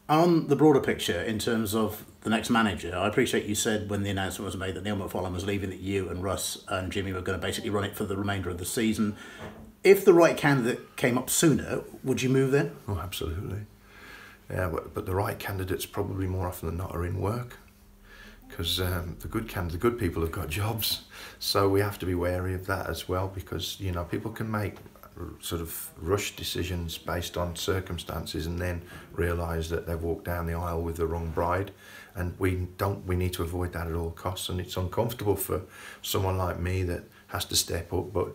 On the broader picture, in terms of the next manager, I appreciate you said when the announcement was made that Neil McFarlane was leaving that you and Russ and Jimmy were going to basically run it for the remainder of the season. If the right candidate came up sooner, would you move then? Oh, absolutely. Yeah, but the right candidates probably more often than not are in work, because the good people have got jobs, so we have to be wary of that as well, because you know people can make sort of rush decisions based on circumstances and then realise that they've walked down the aisle with the wrong bride, and we need to avoid that at all costs. And it's uncomfortable for someone like me that has to step up, but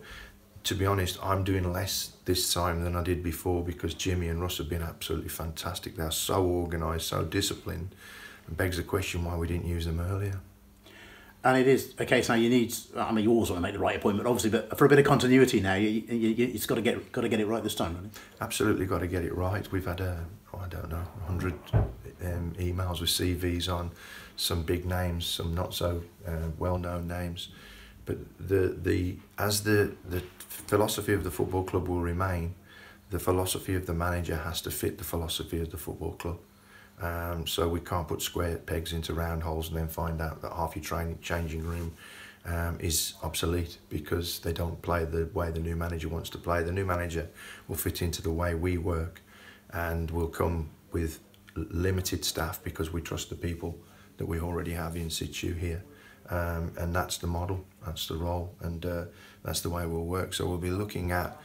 to be honest, I'm doing less this time than I did before, because Jimmy and Russ have been absolutely fantastic. They're so organised, so disciplined, and begs the question why we didn't use them earlier. And it is a case now. You need. I mean, you always want to make the right appointment, obviously, but for a bit of continuity now, it's got to get it right this time, really. Absolutely, got to get it right. We've had I don't know, 100 emails with CVs on some big names, some not so well-known names, but as the philosophy of the football club will remain, the philosophy of the manager has to fit the philosophy of the football club. So we can't put square pegs into round holes and then find out that half your changing room is obsolete because they don't play the way the new manager wants to play. The new manager will fit into the way we work and will come with limited staff because we trust the people that we already have in situ here. And that's the model, that's the role, and that's the way we'll work. So we'll be looking at,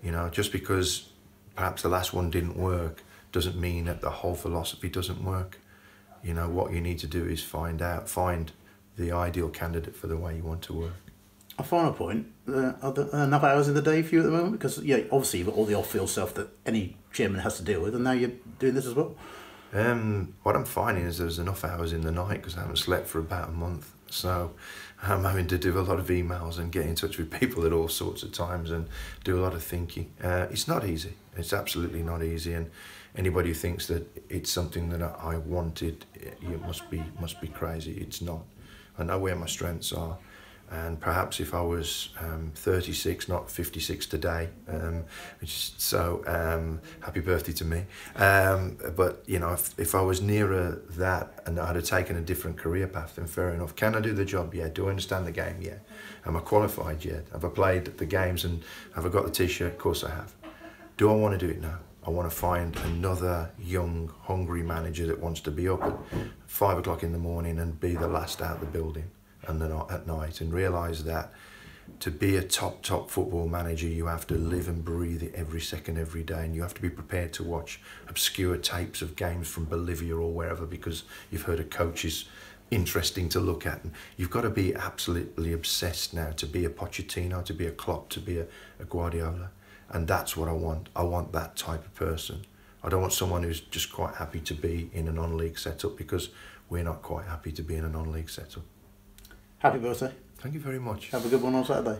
you know, just because perhaps the last one didn't work doesn't mean that the whole philosophy doesn't work. You know, what you need to do is find the ideal candidate for the way you want to work. A final point, are there enough hours in the day for you at the moment? Because, yeah, obviously you've got all the off-field stuff that any chairman has to deal with, and now you're doing this as well. What I'm finding is there's enough hours in the night because I haven't slept for about a month. So I'm having to do a lot of emails and get in touch with people at all sorts of times and do a lot of thinking. It's not easy. It's absolutely not easy. And anybody who thinks that it's something that I wanted, you must be crazy. It's not. I know where my strengths are. And perhaps if I was 36, not 56 today, which is so happy birthday to me. But you know, if I was nearer that and I'd have taken a different career path, then fair enough. Can I do the job? Yeah. Do I understand the game? Yeah. Am I qualified yet? Have I played the games and have I got the T-shirt? Of course I have. Do I want to do it now? I want to find another young, hungry manager that wants to be up at 5 o'clock in the morning and be the last out the building and then at night, and realise that to be a top football manager you have to live and breathe it every second, every day, and you have to be prepared to watch obscure tapes of games from Bolivia or wherever because you've heard a coach is interesting to look at. And you've got to be absolutely obsessed now to be a Pochettino, to be a Klopp, to be a Guardiola, and that's what I want. I want that type of person. I don't want someone who's just quite happy to be in a non-league setup, because we're not quite happy to be in a non-league setup. Happy birthday. Thank you very much. Have a good one on Saturday.